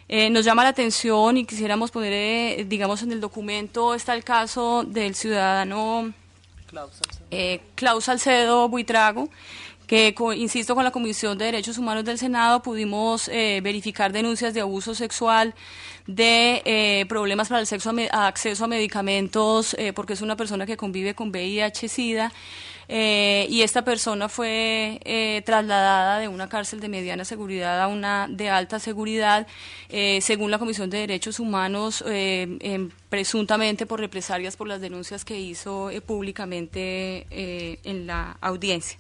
Nos llama la atención y quisiéramos poner, digamos, en el documento está el caso del ciudadano Klaus Salcedo Buitrago, que, insisto, con la Comisión de Derechos Humanos del Senado pudimos verificar denuncias de abuso sexual, de problemas para el acceso a medicamentos, porque es una persona que convive con VIH-Sida, y esta persona fue trasladada de una cárcel de mediana seguridad a una de alta seguridad, según la Comisión de Derechos Humanos, presuntamente por represalias por las denuncias que hizo públicamente en la audiencia.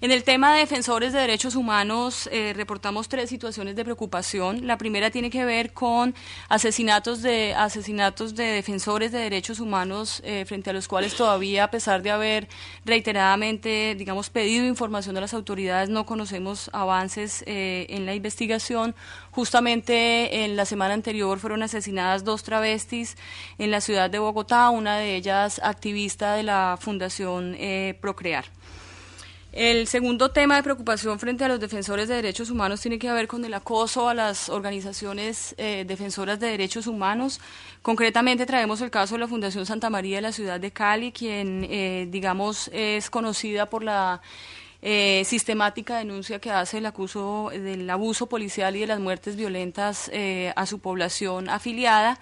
En el tema de defensores de derechos humanos, reportamos 3 situaciones de preocupación. La primera tiene que ver con asesinatos de defensores de derechos humanos, frente a los cuales todavía, a pesar de haber reiteradamente, digamos, pedido información a las autoridades, no conocemos avances en la investigación. Justamente en la semana anterior fueron asesinadas 2 travestis en la ciudad de Bogotá, una de ellas activista de la Fundación Procrear. El segundo tema de preocupación frente a los defensores de derechos humanos tiene que ver con el acoso a las organizaciones defensoras de derechos humanos. Concretamente traemos el caso de la Fundación Santa María de la ciudad de Cali, quien, digamos, es conocida por la sistemática denuncia que hace del abuso policial y de las muertes violentas a su población afiliada.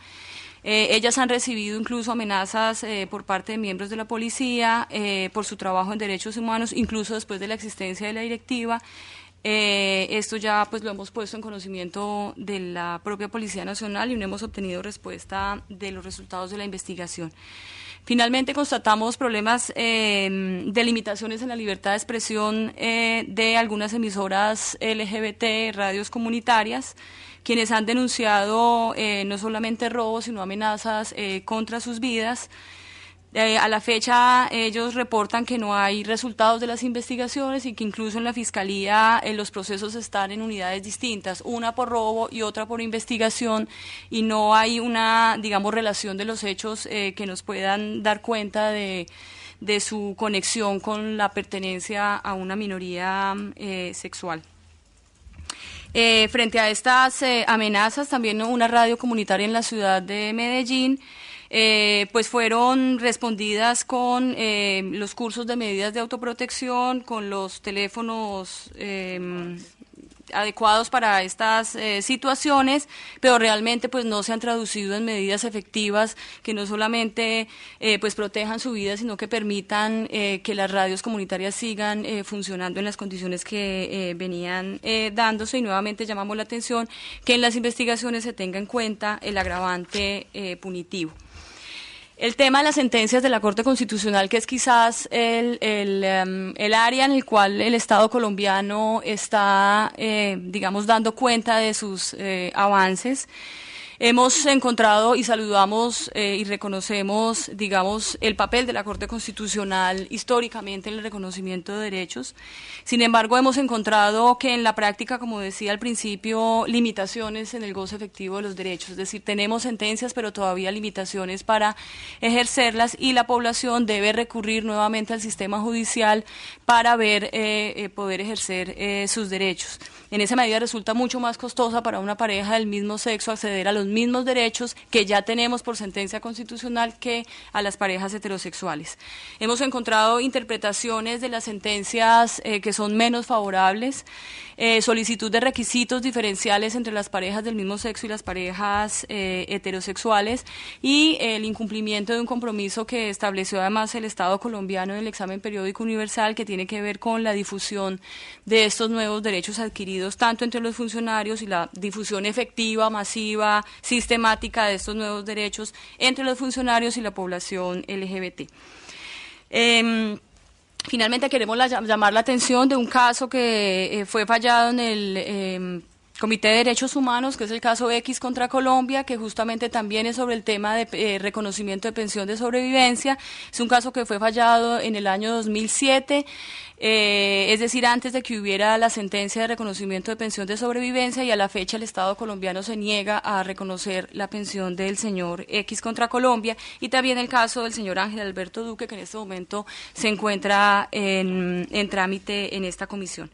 Ellas han recibido incluso amenazas por parte de miembros de la policía por su trabajo en derechos humanos, incluso después de la existencia de la directiva. Esto ya pues lo hemos puesto en conocimiento de la propia Policía Nacional y no hemos obtenido respuesta de los resultados de la investigación. Finalmente constatamos problemas de limitaciones en la libertad de expresión de algunas emisoras LGBT, radios comunitarias, quienes han denunciado no solamente robos, sino amenazas contra sus vidas. A la fecha ellos reportan que no hay resultados de las investigaciones y que incluso en la Fiscalía los procesos están en unidades distintas, una por robo y otra por investigación, y no hay una, digamos, relación de los hechos que nos puedan dar cuenta de su conexión con la pertenencia a una minoría sexual. Frente a estas amenazas, también una radio comunitaria en la ciudad de Medellín pues fueron respondidas con los cursos de medidas de autoprotección, con los teléfonos adecuados para estas situaciones, pero realmente pues no se han traducido en medidas efectivas que no solamente pues protejan su vida, sino que permitan que las radios comunitarias sigan funcionando en las condiciones que venían dándose. Y nuevamente llamamos la atención que en las investigaciones se tenga en cuenta el agravante punitivo. El tema de las sentencias de la Corte Constitucional, que es quizás el área en el cual el Estado colombiano está, digamos, dando cuenta de sus avances. Hemos encontrado y saludamos y reconocemos, digamos, el papel de la Corte Constitucional históricamente en el reconocimiento de derechos. Sin embargo, hemos encontrado que en la práctica, como decía al principio, limitaciones en el goce efectivo de los derechos. Es decir, tenemos sentencias, pero todavía limitaciones para ejercerlas, y la población debe recurrir nuevamente al sistema judicial para poder ejercer sus derechos. En esa medida resulta mucho más costosa para una pareja del mismo sexo acceder a los mismos derechos que ya tenemos por sentencia constitucional que a las parejas heterosexuales. Hemos encontrado interpretaciones de las sentencias que son menos favorables, solicitud de requisitos diferenciales entre las parejas del mismo sexo y las parejas heterosexuales, y el incumplimiento de un compromiso que estableció además el Estado colombiano en el examen periódico universal, que tiene que ver con la difusión de estos nuevos derechos adquiridos tanto entre los funcionarios y la difusión efectiva, masiva, sistemática de estos nuevos derechos entre los funcionarios y la población LGBT. Finalmente queremos llamar la atención de un caso que fue fallado en el Comité de Derechos Humanos, que es el caso X contra Colombia, que justamente también es sobre el tema de reconocimiento de pensión de sobrevivencia. Es un caso que fue fallado en el año 2007, es decir, antes de que hubiera la sentencia de reconocimiento de pensión de sobrevivencia, y a la fecha el Estado colombiano se niega a reconocer la pensión del señor X contra Colombia, y también el caso del señor Ángel Alberto Duque, que en este momento se encuentra en trámite en esta comisión.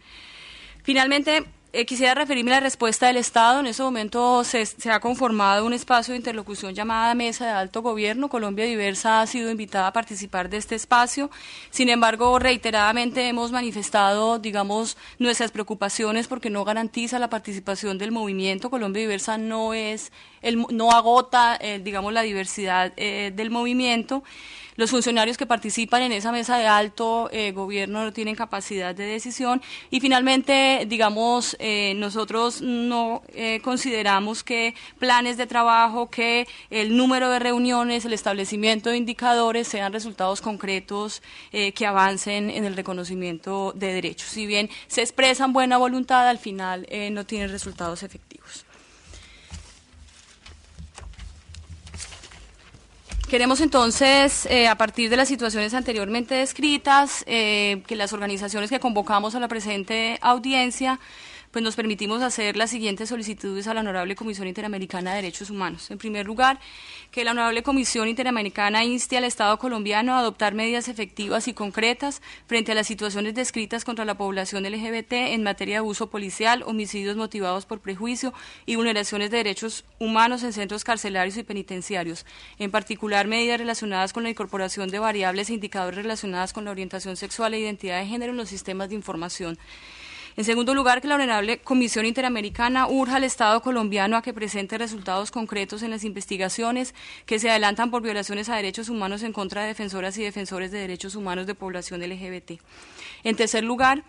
Finalmente, Quisiera referirme a la respuesta del Estado. En este momento se ha conformado un espacio de interlocución llamada Mesa de Alto Gobierno. Colombia Diversa ha sido invitada a participar de este espacio. Sin embargo, reiteradamente hemos manifestado, digamos, nuestras preocupaciones porque no garantiza la participación del movimiento. Colombia Diversa no agota, digamos, la diversidad del movimiento. Los funcionarios que participan en esa mesa de alto gobierno no tienen capacidad de decisión y finalmente, digamos, nosotros no consideramos que planes de trabajo, que el número de reuniones, el establecimiento de indicadores sean resultados concretos que avancen en el reconocimiento de derechos. Si bien se expresan buena voluntad, al final no tienen resultados efectivos. Queremos entonces, a partir de las situaciones anteriormente descritas, que las organizaciones que convocamos a la presente audiencia, pues nos permitimos hacer las siguientes solicitudes a la Honorable Comisión Interamericana de Derechos Humanos. En primer lugar, que la Honorable Comisión Interamericana inste al Estado colombiano a adoptar medidas efectivas y concretas frente a las situaciones descritas contra la población LGBT en materia de abuso policial, homicidios motivados por prejuicio y vulneraciones de derechos humanos en centros carcelarios y penitenciarios, en particular medidas relacionadas con la incorporación de variables e indicadores relacionadas con la orientación sexual e identidad de género en los sistemas de información. En segundo lugar, que la Honorable Comisión Interamericana urja al Estado colombiano a que presente resultados concretos en las investigaciones que se adelantan por violaciones a derechos humanos en contra de defensoras y defensores de derechos humanos de población LGBT. En tercer lugar,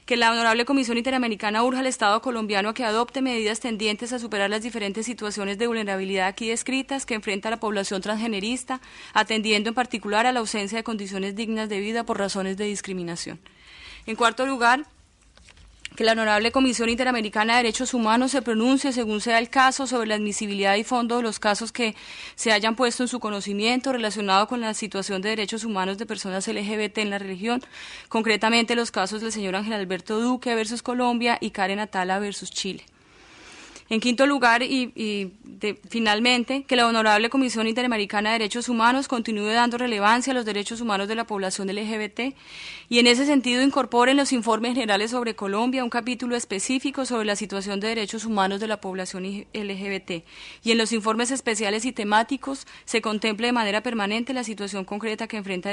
que la Honorable Comisión Interamericana urja al Estado colombiano a que adopte medidas tendientes a superar las diferentes situaciones de vulnerabilidad aquí descritas que enfrenta la población transgenerista, atendiendo en particular a la ausencia de condiciones dignas de vida por razones de discriminación. En cuarto lugar, que la Honorable Comisión Interamericana de Derechos Humanos se pronuncie, según sea el caso, sobre la admisibilidad y fondo de los casos que se hayan puesto en su conocimiento relacionado con la situación de derechos humanos de personas LGBT en la región, concretamente los casos del señor Ángel Alberto Duque versus Colombia y Karen Atala versus Chile. En quinto lugar, finalmente, que la Honorable Comisión Interamericana de Derechos Humanos continúe dando relevancia a los derechos humanos de la población LGBT y en ese sentido incorpore en los informes generales sobre Colombia un capítulo específico sobre la situación de derechos humanos de la población LGBT y en los informes especiales y temáticos se contemple de manera permanente la situación concreta que enfrenta